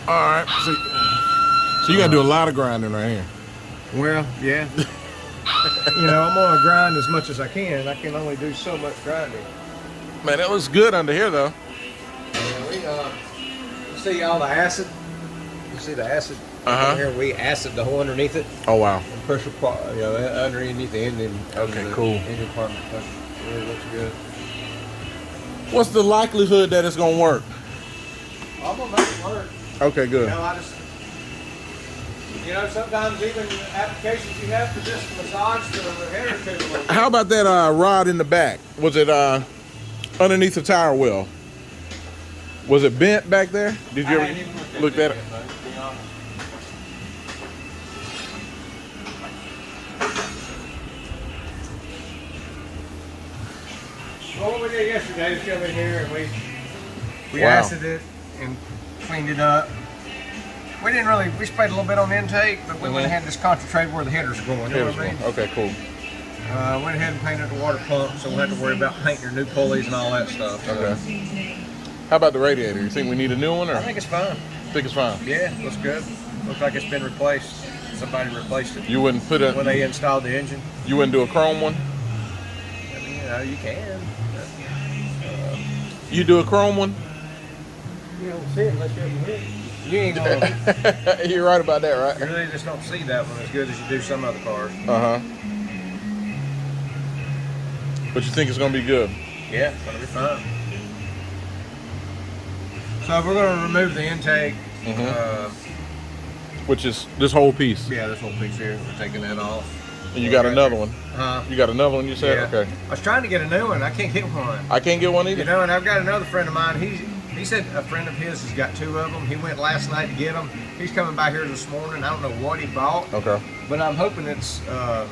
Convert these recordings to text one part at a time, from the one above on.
All right. So you got to do a lot of grinding right here. Well, yeah. You know, I'm gonna grind as much as I can. I can only do so much grinding. Man, it looks good under here though. Yeah, you see all the acid? You see the acid? Here we acid the hole underneath it. Oh wow. And pressure, you know, underneath the engine. Okay, cool. Engine compartment. It really looks good. What's the likelihood that it's gonna work? I'm gonna make it work. Okay, good. You know, sometimes even applications you have to just massage the header tube a little bit. How about that rod in the back? Was it underneath the tire wheel? Was it bent back there? Did you ever look at it? Well, what we did yesterday is come in here and we Wow. acided it and cleaned it up. We didn't really, we sprayed a little bit on the intake, but we went ahead and just concentrated where the headers are going. You know what I mean? Okay, cool. Went ahead and painted the water pump, so we'll have to worry about painting your new pulleys and all that stuff. So. Okay. How about the radiator? You think we need a new one, or? I think it's fine. Think it's fine? Yeah, looks good. Looks like it's been replaced. Somebody replaced it. You wouldn't put it when they installed the engine. You wouldn't do a chrome one? I mean, you know, you can. You do a chrome one? You don't see it unless you're in the You ain't gonna. You're right about that, right? You really just don't see that one as good as you do some other cars. But you think it's gonna be good? Yeah, it's gonna be fine. So we're gonna remove the intake. Which is this whole piece? Yeah, this whole piece here. We're taking that off. And you got another one? You got another one, you said? Yeah. Okay. I was trying to get a new one. I can't get one. I can't get one either? You know, and I've got another friend of mine. He said a friend of his has got two of them. He went last night to get them. He's coming by here this morning. I don't know what he bought. Okay. But I'm hoping it's, I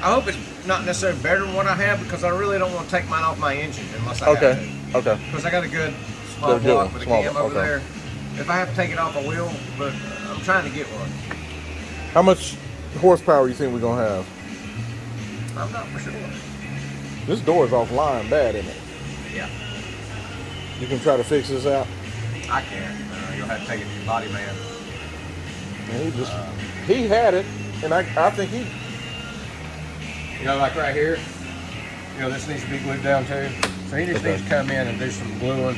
hope it's not necessarily better than what I have, because I really don't want to take mine off my engine unless I have to. Okay. Because I got a good small block with a cam over there. If I have to take it off, I will, but I'm trying to get one. How much horsepower you think we're going to have? I'm not for sure. This door is offline bad, isn't it? Yeah. You can try to fix this out? I can't. You'll have to take it to your body man. He had it, and I think he... You know, like right here, you know, this needs to be glued down too. So he just needs to come in and do some gluing.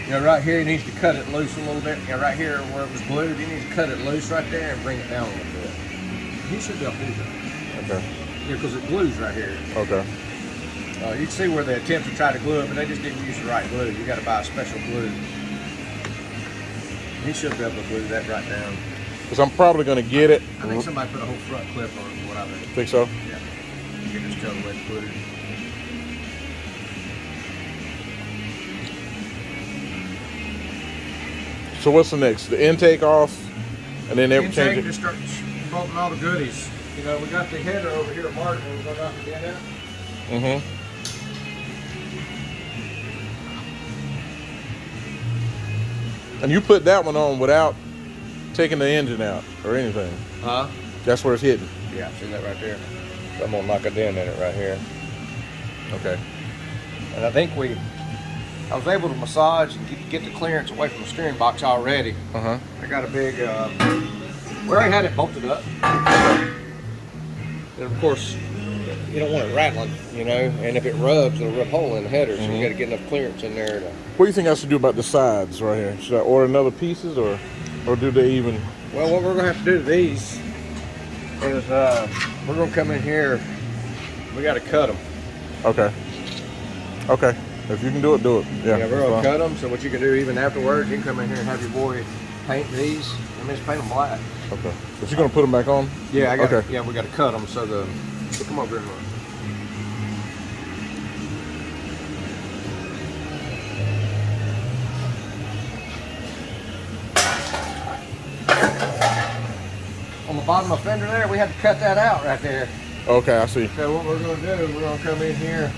You know, right here he needs to cut it loose a little bit. You know, right here where it was glued, he needs to cut it loose right there and bring it down a little bit. He should be able to do that. Okay. Yeah, because it glues right here. Okay. You can see where they attempt to try to glue it, but they just didn't use the right glue. You got to buy a special glue. He should be able to glue that right down. Because I'm probably going to get it. I think somebody put a whole front clip on it, what I think. Think so? Yeah. Get this tail away glued. So what's the next? The intake off, and then they change it? Just start bolting all the goodies. You know, we got the header over here at Martin, and we're going to knock it in. And you put that one on without taking the engine out or anything? That's where it's hitting? Yeah, see that right there? So I'm going to knock a dent in it right here. Okay. And I think I was able to massage and get the clearance away from the steering box already. I got a big, we already had it bolted up. And of course, you don't want it rattling, you know, and if it rubs, it'll rip a hole in the header, so you got to get enough clearance in there. What do you think I should do about the sides right here? Should I order another pieces, or do they even? Well, what we're going to have to do to these is we're going to come in here, we got to cut them. Okay. Okay. If you can do it, do it. Yeah, we're going to cut them, so what you can do even afterwards, you can come in here and have your boy paint these. I mean, just paint them black. Okay. But you're going to put them back on? Yeah, yeah, we got to cut them, so come over here and look. On the bottom of the fender there, we had to cut that out right there. Okay, I see. So what we're going to do, we're going to come in here.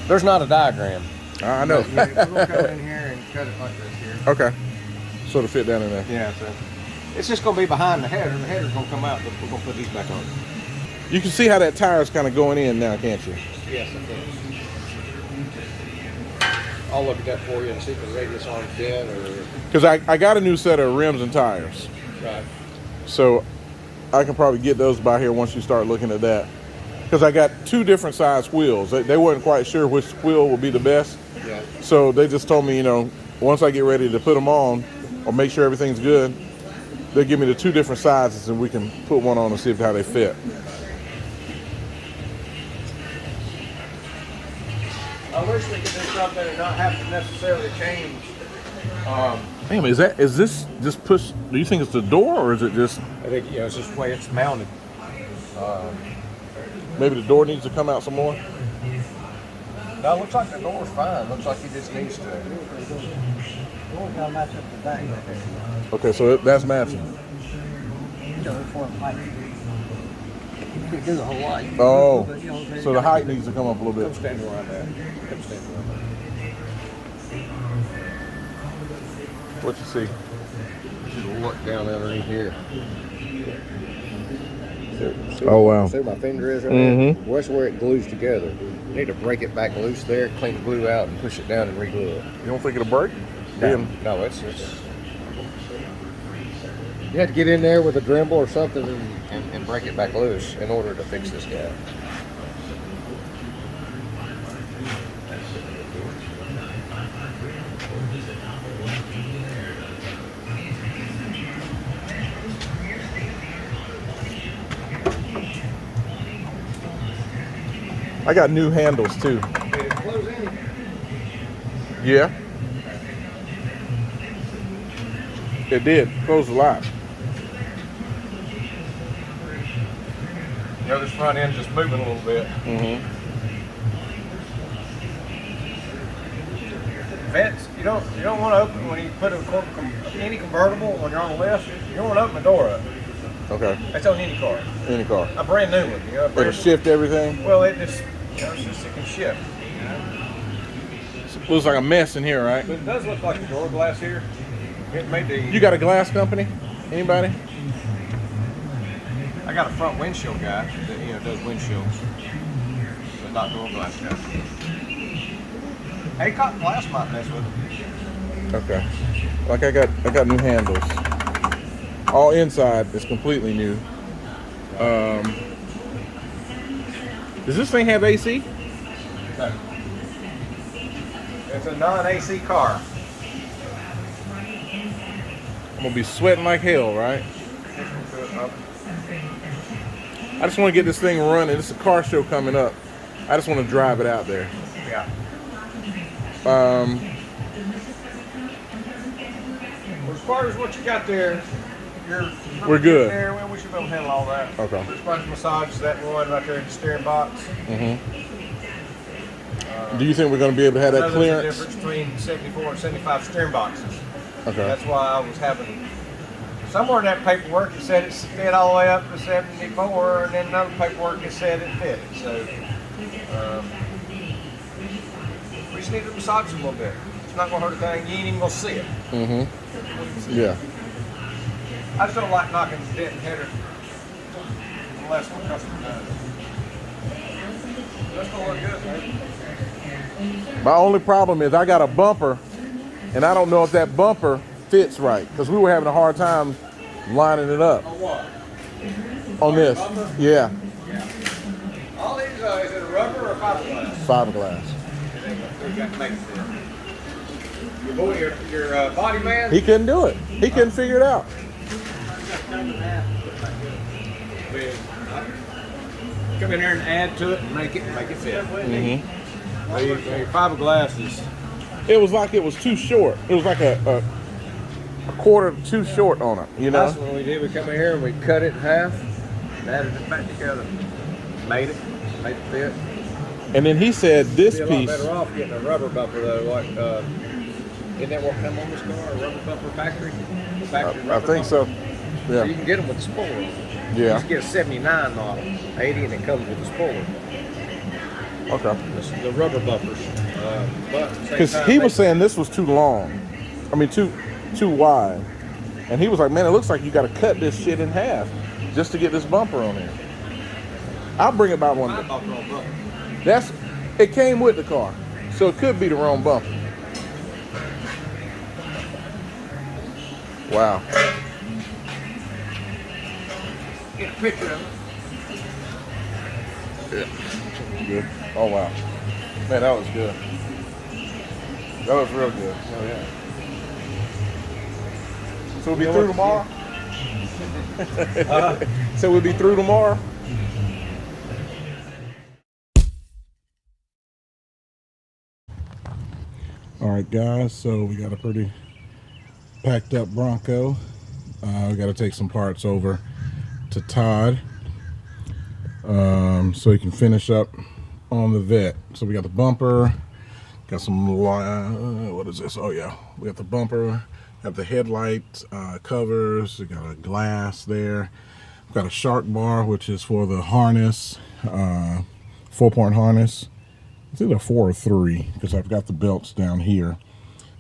There's not a diagram. I know. We're going to come in here and cut it like this here. Okay. So to fit down in there. Yeah, so it's just going to be behind the header. The header's going to come out, but we're going to put these back on. You can see how that tire's kind of going in now, can't you? Yes, it I'll look at that for you and see if the radius arm's bent or. Because I got a new set of rims and tires. Right. So I can probably get those by here once you start looking at that. Because I got 2 different size wheels. They weren't quite sure which wheel would be the best. Yeah. So they just told me, once I get ready to put them on or make sure everything's good, they'll give me the 2 different sizes and we can put one on and see how they fit. I wish we could do something and not have to necessarily change. Damn, is this just push? Do you think it's the door or is it just? I think it's just the way it's mounted. Maybe the door needs to come out some more. No, it looks like the door's fine. Looks like he just needs to. Okay, so that's matching. Do the whole light. Oh, so the height needs to come up a little Come bit. stand around there. Come stand around there. What you see? You should look down underneath here. See Oh, wow. See where my finger is right Mhm. there? Well, that's where it glues together. You need to break it back loose there, clean the glue out, and push it down and re-glue it. You don't think it'll break? No, it's you have to get in there with a Dremel or something and break it back loose in order to fix this guy. I got new handles too. Did it close in? Yeah. It did. Closed a lot. This front end just moving a little bit. Mm-hmm. Vents, you don't want to open when you put any convertible when you're on the lift. You don't want to open the door up. Okay. That's on any car. Any car. A brand new one. It'll shift everything. Well, it just it can shift. Looks like a mess in here, right? But it does look like the door glass here. It made the. You got a glass company? Anybody? I got a front windshield guy that does windshields, but not door glass guy. Hey, cotton glass might mess with it. Okay. Like I got new handles. All inside is completely new. Does this thing have AC? No. It's a non-AC car. I'm gonna be sweating like hell, right? I just want to get this thing running. It's a car show coming up. I just want to drive it out there. Yeah. As far as what you got there, We're good. There, well, we should be able to handle all that. Okay. Just bunch of massage that one right there in the steering box. Mm-hmm. Do you think we're going to be able to have that There's clearance? a difference between 74 and 75 steering boxes. Okay. That's why I was having somewhere in that paperwork it said it fit all the way up to 74, and then another paperwork it said it fit. So we just need to massage it a little bit. It's not going to hurt a thing. You ain't even going to see it. Mm-hmm. Yeah. I just don't like knocking the dent and header unless my customer does. That's going to look good, man. My only problem is I got a bumper, and I don't know if that bumper fits right because we were having a hard time lining it up. On what? On this. Bumper? Yeah. Yeah. All these, is it a rubber or fiberglass? Fiberglass. You got to make it fit. Your boy, your body man? He couldn't do it. He couldn't figure it out. Come in here and add to it and make it fit. Mm-hmm. Your fiberglass is. It was like it was too short. It was like a quarter too short on it, you know? That's what we did. We come in here and we cut it in half and added it back together. Made it fit. And then he said this Be a piece. lot better off getting a rubber bumper though. Like, isn't that what come on this car? A rubber bumper factory? I think so. So Yeah. you can get them with the spoiler. Yeah. Just get a 79 model, 80, and it comes with the spoiler. Okay. The rubber bumpers. Because he was saying this was too long. I mean, too wide. And he was like, man, it looks like you got to cut this shit in half just to get this bumper on there. I'll bring it by one day. It came with the car, so it could be the wrong bumper. Wow. Get a picture of it. Yeah. Good. Oh, wow. Man, that was good. That was real good. Oh yeah. So we'll be through tomorrow? So we'll be through tomorrow? All right, guys, so we got a pretty packed up Bronco. We got to take some parts over to Todd so he can finish up on the Vet. So we got the bumper, got some, what is this? Oh yeah, we got the bumper, got the headlight covers, we got a glass there. We've got a shark bar, which is for the harness, 4-point harness. It's either 4 or 3 because I've got the belts down here.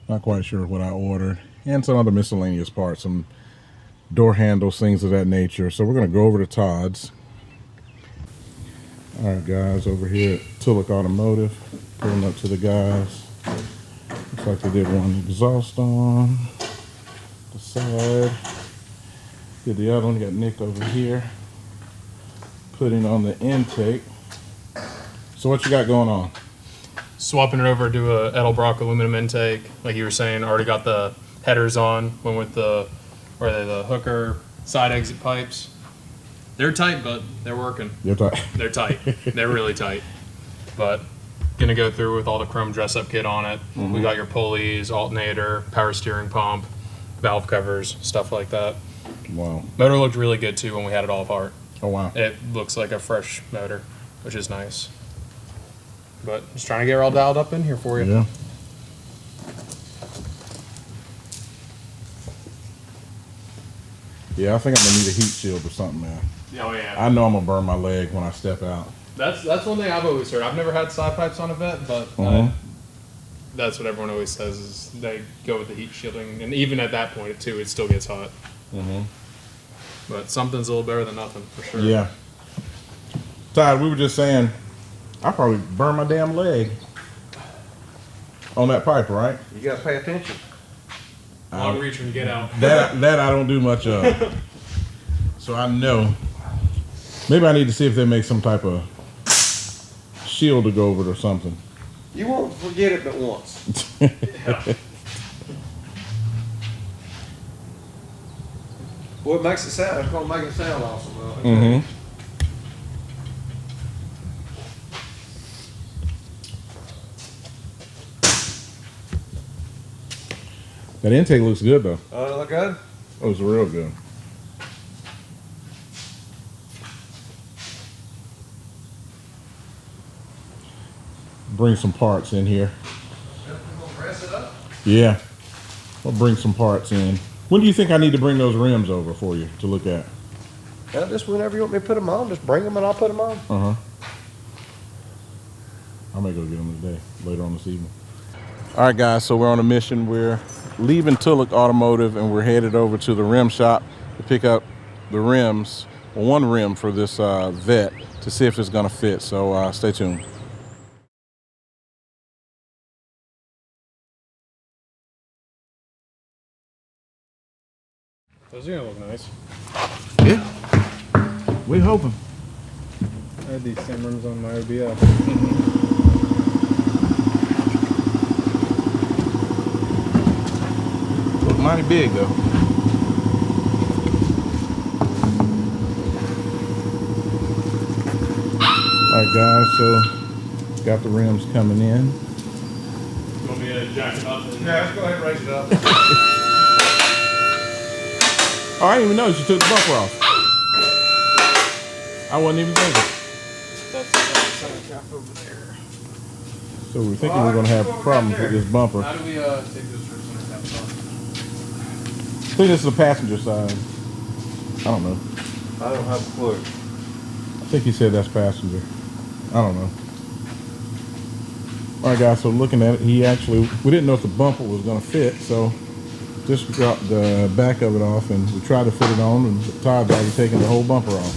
Not quite sure what I ordered. And some other miscellaneous parts, some door handles, things of that nature. So we're going to go over to Todd's. All right, guys, over here at Tullock Automotive, pulling up to the guys. Looks like they did one exhaust on the side. Did the other one. Got Nick over here putting on the intake. So what you got going on? Swapping it over to a Edelbrock aluminum intake, like you were saying. Already got the headers on. Went with the hooker side exit pipes. They're tight, but they're working. You're tight. They're tight. They're really tight. But gonna go through with all the chrome dress-up kit on it. We got your pulleys, alternator, power steering pump, valve covers, stuff like that. Wow. Motor looked really good too when we had it all apart. Oh wow. It looks like a fresh motor, which is nice. But just trying to get her all dialed up in here for you. Yeah. Yeah, I think I'm gonna need a heat shield or something, man. Oh yeah. I know I'm gonna burn my leg when I step out. That's one thing I've always heard. I've never had side pipes on a Vet, but that's what everyone always says is they go with the heat shielding, and even at that point too, it still gets hot. But something's a little better than nothing for sure. Yeah. Todd, we were just saying, I probably burn my damn leg on that pipe, right? You gotta pay attention. Long reach when you get out. That I don't do much of. So I know. Maybe I need to see if they make some type of shield to go over it or something. You won't forget it but once. Well, it makes it sound. It's gonna make it sound awesome. Though. That intake looks good though. Oh, look good. It was real good. Bring some parts in here. We're gonna press it up. Yeah. I'll bring some parts in. When do you think I need to bring those rims over for you to look at? Just whenever you want me to put them on, just bring them and I'll put them on. I may go get them today, later on this evening. All right, guys, so we're on a mission. We're leaving Tullock Automotive and we're headed over to the rim shop to pick up the rims, one rim for this Vet to see if it's gonna fit. So stay tuned. Those are gonna look nice. Yeah, we hoping. I had these same rims on my OBS. Look mighty big though. All right, guys, so got the rims coming in. You want me to jack it up? Yeah, let's go ahead and raise it up. Oh, I didn't even notice you took the bumper off. I wasn't even thinking. That's the center cap over there. So we're thinking we're gonna have problems with this bumper. How do we take this for center caps off? I think this is the passenger side. I don't know. I don't have a clue. I think he said that's passenger. I don't know. All right, guys, so looking at it, we didn't know if the bumper was gonna fit, so just dropped the back of it off and we tried to fit it on, and Todd's already taken the whole bumper off.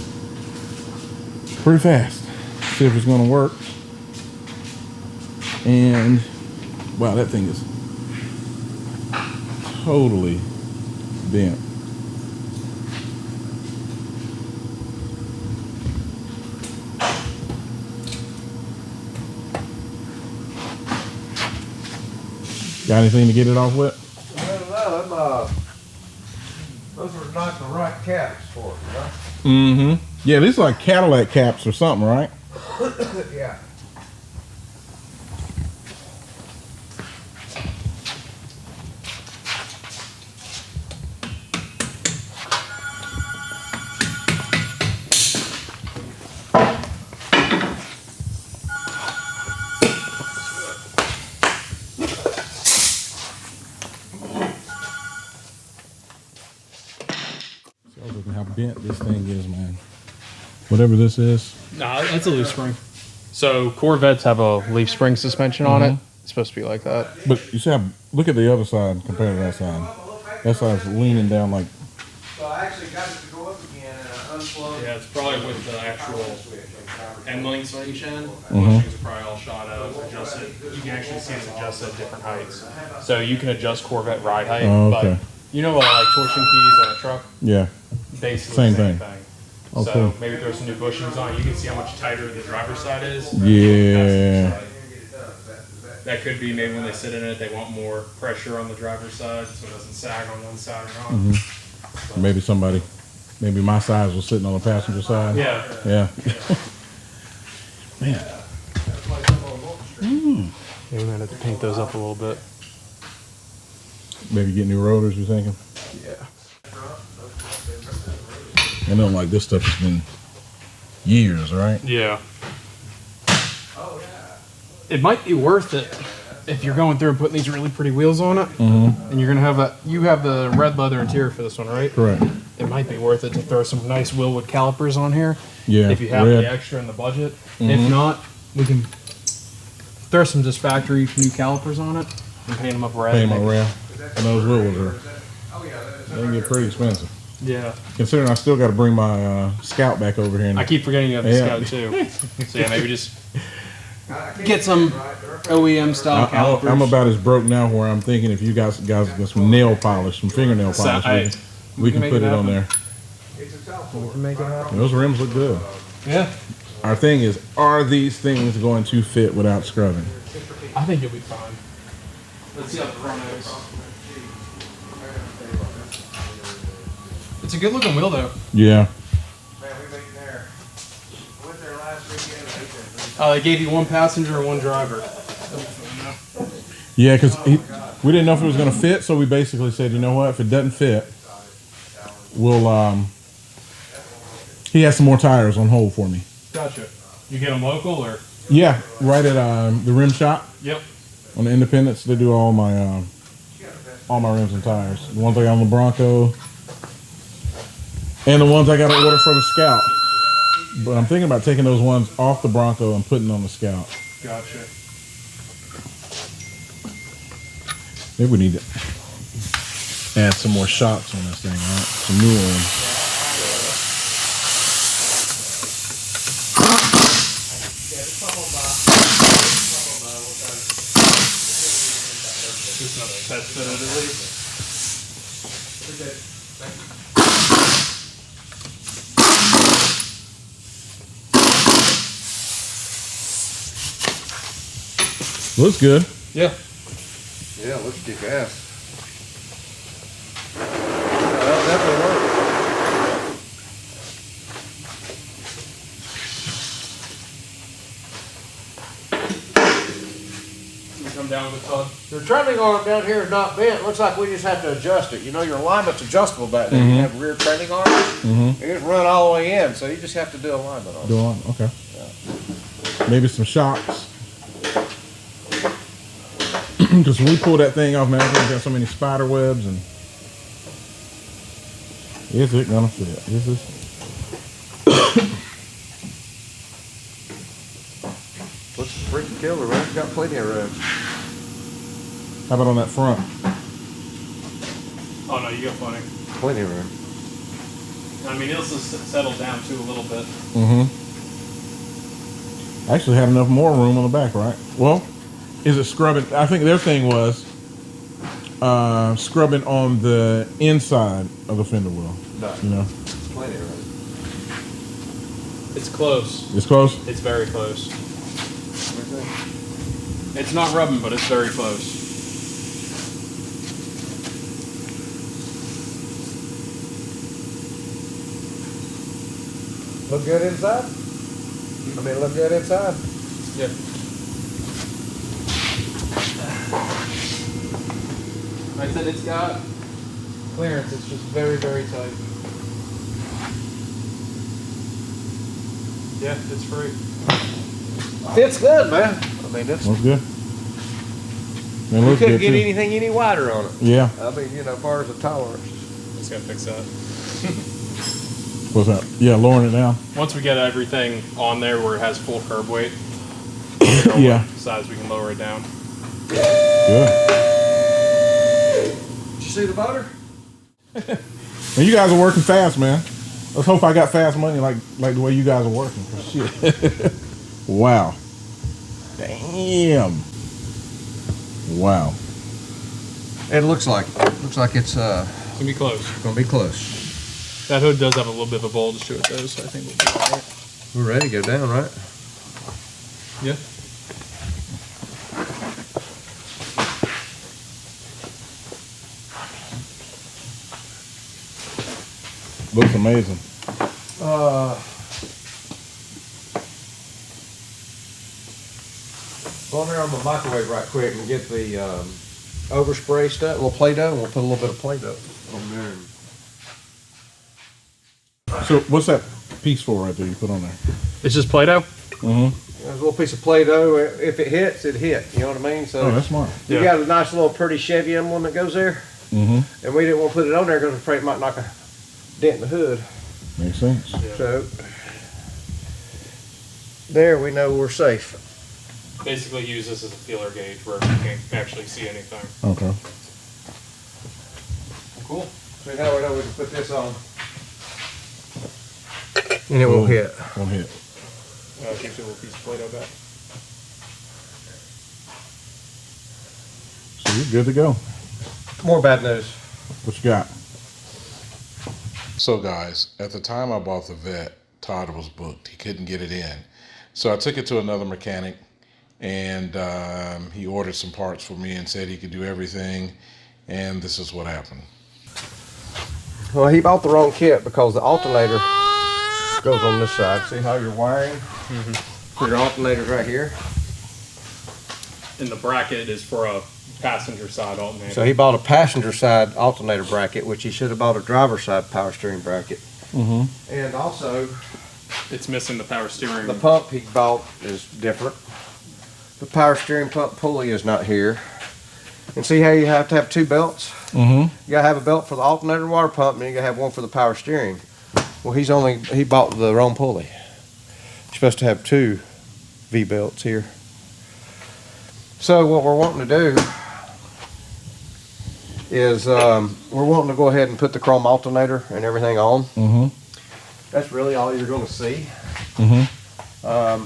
Pretty fast. See if it's gonna work. And wow, that thing is totally bent. Got anything to get it off with? Well, those are not the right caps for it, right? Mm-hmm. Yeah, these are like Cadillac caps or something, right? Yeah. Look at how bent this thing is, man. Whatever this is. Nah, that's a leaf spring. So Corvettes have a leaf spring suspension on it. It's supposed to be like that. But you see how, look at the other side compared to that side. That side's leaning down like. So I actually got it to go up again and I unplugged. Yeah, it's probably with the actual end-links on each end. Things are probably all shot up, adjusted. You can actually see it's adjusted at different heights. So you can adjust Corvette ride height. Oh, okay. But you know, like torsion keys on a truck? Yeah. Basically Same the same thing. thing. Okay. So maybe throw some new bushings on. You can see how much tighter the driver's side is. Yeah. That could be maybe when they sit in it, they want more pressure on the driver's side so it doesn't sag on one side or not. Maybe somebody, maybe my size was sitting on the passenger side. Yeah. Yeah. Man. Maybe we might have to paint those up a little bit. Maybe get new rotors, you thinking? Yeah. I know, like this stuff has been years, right? Yeah. It might be worth it if you're going through and putting these really pretty wheels on it, and you're gonna have that. You have the red leather interior for this one, right? Correct. It might be worth it to throw some nice Willwood calipers on here. Yeah. If you have red. the extra in the budget. If not, we can throw some just factory new calipers on it and paint them up red. Pay my red. And those wheels are, they can get pretty expensive. Yeah. Considering I still got to bring my Scout back over here. I keep forgetting you have the Yeah. Scout too. So yeah, maybe just get some OEM style calipers. I'm about as broke now where I'm thinking if you guys got some nail polish, some fingernail polish, we can put it on there. We can make it happen. Those rims look good. Yeah. Our thing is, are these things going to fit without scrubbing? I think you'll be fine. Let's see how the front is. It's a good looking wheel though. Yeah. Oh, they gave you one passenger and one driver. Yeah, because we didn't know if it was going to fit, so we basically said, you know what, if it doesn't fit, we'll, he has some more tires on hold for me. Gotcha. You get them local or? Yeah, right at the rim shop. Yep. On the Independence, they do all my rims and tires. The ones I got on the Bronco, and the ones I got to order for the Scout. But I'm thinking about taking those ones off the Bronco and putting on the Scout. Gotcha. Maybe we need to add some more shocks on this thing, right? Some new ones. Just another test fit at least. Looks good. Yeah. Yeah, let's kick ass. That'll definitely work. Come down with the tug. Your trailing arm down here is not bent. Looks like we just have to adjust it. You know, your alignment's adjustable back there. You have rear trailing arm. You just run all the way in, so you just have to do alignment on it. Go on. Okay. Maybe some shocks. Because when we pull that thing off, man, it's got so many spider webs, and is it gonna fit? Is this? Looks freaking killer, man. It's got plenty of room. How about on that front? Oh no, you got plenty. Plenty of room. I mean, it'll just settle down too a little bit. Actually, had enough more room on the back, right? Well, is it scrubbing? I think their thing was scrubbing on the inside of the fender well. No. You know, It's plenty of it. It's close. it's close. It's very close. It's not rubbing, but it's very close. Look good inside? I mean, look good inside. Yeah. Like I said, it's got clearance. It's just very, very tight. Yeah, it's free. Fits good, man. I mean, it's. Looks good. It You looks couldn't good get too. anything any wider on it. Yeah. I mean, you know, as far as the tolerance. Just gotta fix that. What's that? Yeah, lowering it down. Once we get everything on there where it has full curb weight, Yeah. size we can lower it down. Good. Did you see the motor? And you guys are working fast, man. Let's hope I got fast money like the way you guys are working. Shit. Wow. Damn. Wow. It looks like it's It's gonna be close. gonna be close. That hood does have a little bit of a bulge to it though, so I think we'll be alright. We're ready to go down, right? Yeah. Looks amazing. Go in there on the microwave right quick and get the overspray stuff, a little Play-Doh, and we'll put a little bit of Play-Doh on there. So what's that piece for right there you put on there? It's just Play-Doh? Mm-hmm. There's a little piece of Play-Doh. If it hits, it hit. You know what I mean? So Oh, that's smart. you Yeah. got a nice little pretty Chevy emblem that goes there, Mm-hmm. and we didn't want to put it on there because we're afraid it might knock a dent in the hood. Makes sense. So there we know we're safe. Basically use this as a feeler gauge where you can't actually see anything. Okay. Cool. So now we know we can put this on. And it won't hit. Won't hit. Keeps a little piece of Play-Doh back. So you're good to go. More bad news. What you got? So guys, at the time I bought the Vette, Todd was booked. He couldn't get it in. So I took it to another mechanic and he ordered some parts for me and said he could do everything. And this is what happened. Well, he bought the wrong kit because the alternator goes on this side. See how you're wiring? For your alternator's right here. And the bracket is for a passenger side alternator. So he bought a passenger side alternator bracket, which he should have bought a driver side power steering bracket. Mm-hmm. And also, It's missing the power steering. the pump he bought is different. The power steering pump pulley is not here. And see how you have to have two belts? Mm-hmm. You gotta have a belt for the alternator water pump, and you gotta have one for the power steering. Well, he bought the wrong pulley. You're supposed to have two V-belts here. So what we're wanting to do is we're wanting to go ahead and put the chrome alternator and everything on. Mm-hmm. That's really all you're gonna see. Mm-hmm.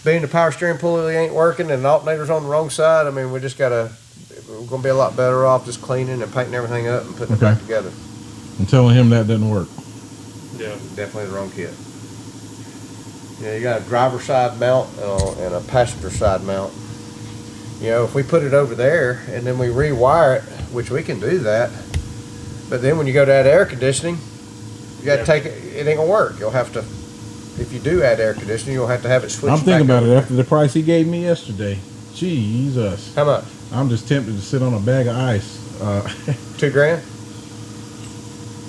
Being the power steering pulley ain't working and the alternator's on the wrong side, I mean, we're gonna be a lot better off just cleaning and painting everything up and putting it back together. I'm telling him that doesn't work. Yeah. Definitely the wrong kit. Yeah, you got a driver side mount and a passenger side mount. You know, if we put it over there and then we rewire it, which we can do that, but then when you go to add air conditioning, you got to take it. It ain't gonna work. You'll have to. If you do add air conditioning, you'll have to have it switched. I'm thinking back about it over. after the price he gave me yesterday. Jesus. How much? I'm just tempted to sit on a bag of ice. $2,000.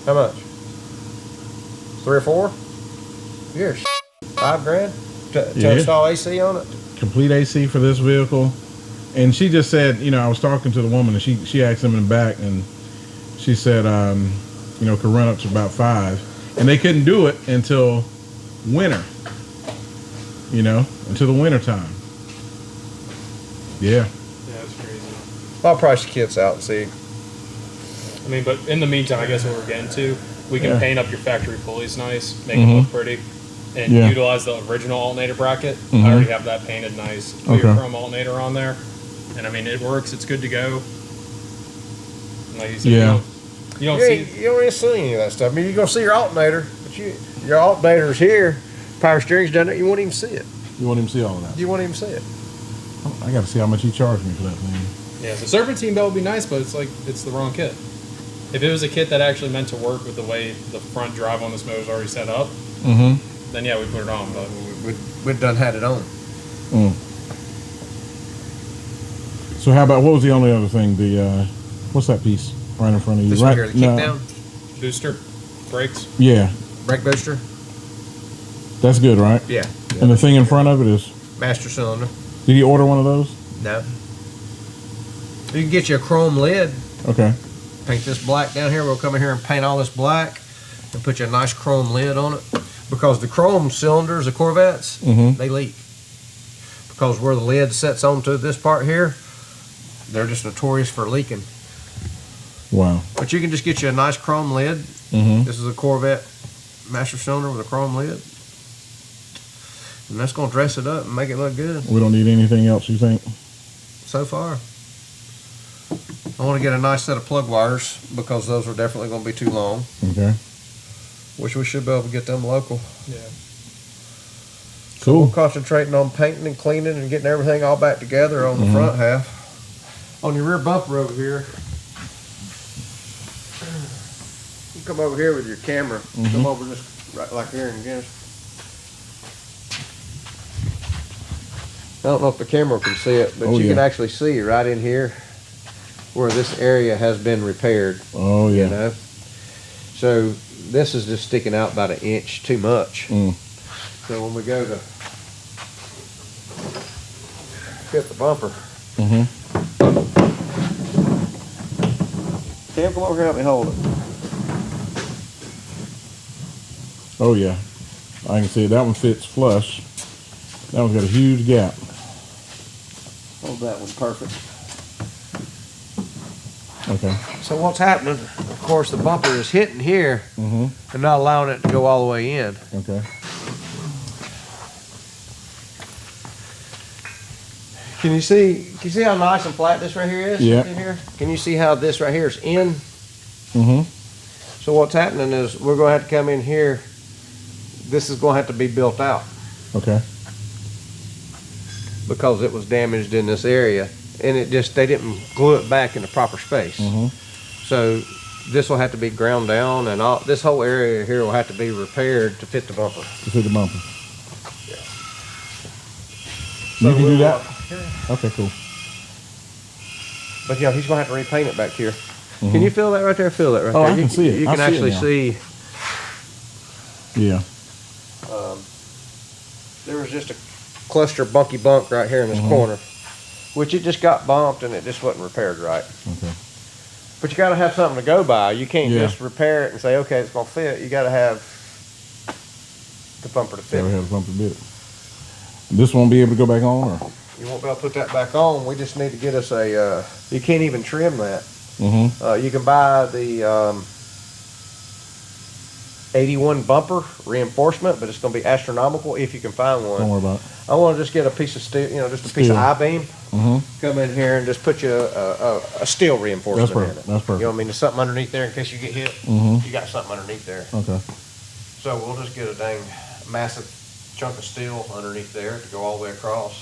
How much? 3 or 4? Yes. $5,000 to Yeah. install AC on it. Complete AC for this vehicle. And she just said, you know, I was talking to the woman and she asked him in the back and she said, you know, could run up to about 5. And they couldn't do it until winter, you know, until the winter time. Yeah. Yeah, that's crazy. I'll price the kits out and see. I mean, but in the meantime, I guess what we're getting to, we can Yeah. paint up your factory pulleys nice, make Mhm. them look pretty, and Yeah. utilize the original alternator bracket. Mhm. I already have that painted nice. Put your Okay. chrome alternator on there, and I mean it works. It's good to go. And like you said, Yeah. you don't You, see. ain't, you don't even see any of that stuff. I mean, you're gonna see your alternator, but your alternator's here. Power steering's done it. You won't even see it. You won't even see all of that. You won't even see it. I got to see how much he charged me for that thing. Yeah, the serpentine belt would be nice, but it's like it's the wrong kit. If it was a kit that actually meant to work with the way the front drive on this motor is already set up, Mm-hmm. then yeah, we put it on. But We'd done had it on. Mm. So how about, what was the only other thing? The what's that piece right in front of you? This right one here, the kick down, booster, brakes. Yeah, brake booster. that's good, right? Yeah. And the thing in front of it is, Master cylinder. did you order one of those? No. You can get you a chrome lid. Okay. Paint this black down here. We'll come in here and paint all this black and put you a nice chrome lid on it. Because the chrome cylinders, the Corvettes, Mhm. they leak. Because where the lid sets onto this part here, they're just notorious for leaking. Wow. But you can just get you a nice chrome lid. Mm-hmm. This is a Corvette master cylinder with a chrome lid. And that's going to dress it up and make it look good We don't need anything else, you think? so far. I want to get a nice set of plug wires because those are definitely going to be too long. Okay. Which we should be able to get them local. Yeah. So we're Cool. concentrating on painting and cleaning and getting everything all back together on the front half. On your rear bumper over here, you come over here with your camera. Come over just right like here and again. I don't know if the camera can see it, but Oh, you yeah. can actually see right in here where this area has been repaired. Oh, yeah. You know, so this is just sticking out about 1 inch too much. Mm. So when we go to fit the bumper, Mm-hmm. Tim, come over here and help me hold it. Oh, yeah. I can see it. That one fits flush. That one's got a huge gap. Hold that one perfect. Okay. So what's happening? Of course, the bumper is hitting here Mm-hmm. and not allowing it to go all the way in. Okay. Can you see how nice and flat this right here is? Yeah. In here? Can you see how this right here is in? Mm-hmm. So what's happening is we're going to have to come in here. This is going to have to be built out Okay. because it was damaged in this area, and they didn't glue it back in the proper space. Mm-hmm. So this will have to be ground down, and this whole area here will have to be repaired to fit the bumper. To fit the bumper. So You can do we'll, that? Okay, cool. But yeah, he's gonna have to repaint it back here. Can you feel that right there? Feel that right Oh, there. I can see it. You I can see it actually now. see. Yeah. There was just a cluster bunky bunk right here in this corner, which it just got bumped and it just wasn't repaired right. Okay. But you got to have something to go by. You can't Yeah. just repair it and say, okay, it's gonna fit. You got to have the bumper to fit. Yeah, we have a bumper bit. This won't be able to go back on, or? You won't be able to put that back on. We just need to get us a. You can't even trim that. Mm-hmm. You can buy the 81 bumper reinforcement, but it's going to be astronomical if you can find one. Don't worry about it. I want to just get a piece of steel, just a piece Steel. of I-beam. Mm-hmm. Come in here and just put you a steel reinforcement That's perfect. in it. That's perfect. You know what I mean? There's something underneath there in case you get hit. Mhm. You got something underneath there. Okay. So we'll just get a dang massive chunk of steel underneath there to go all the way across.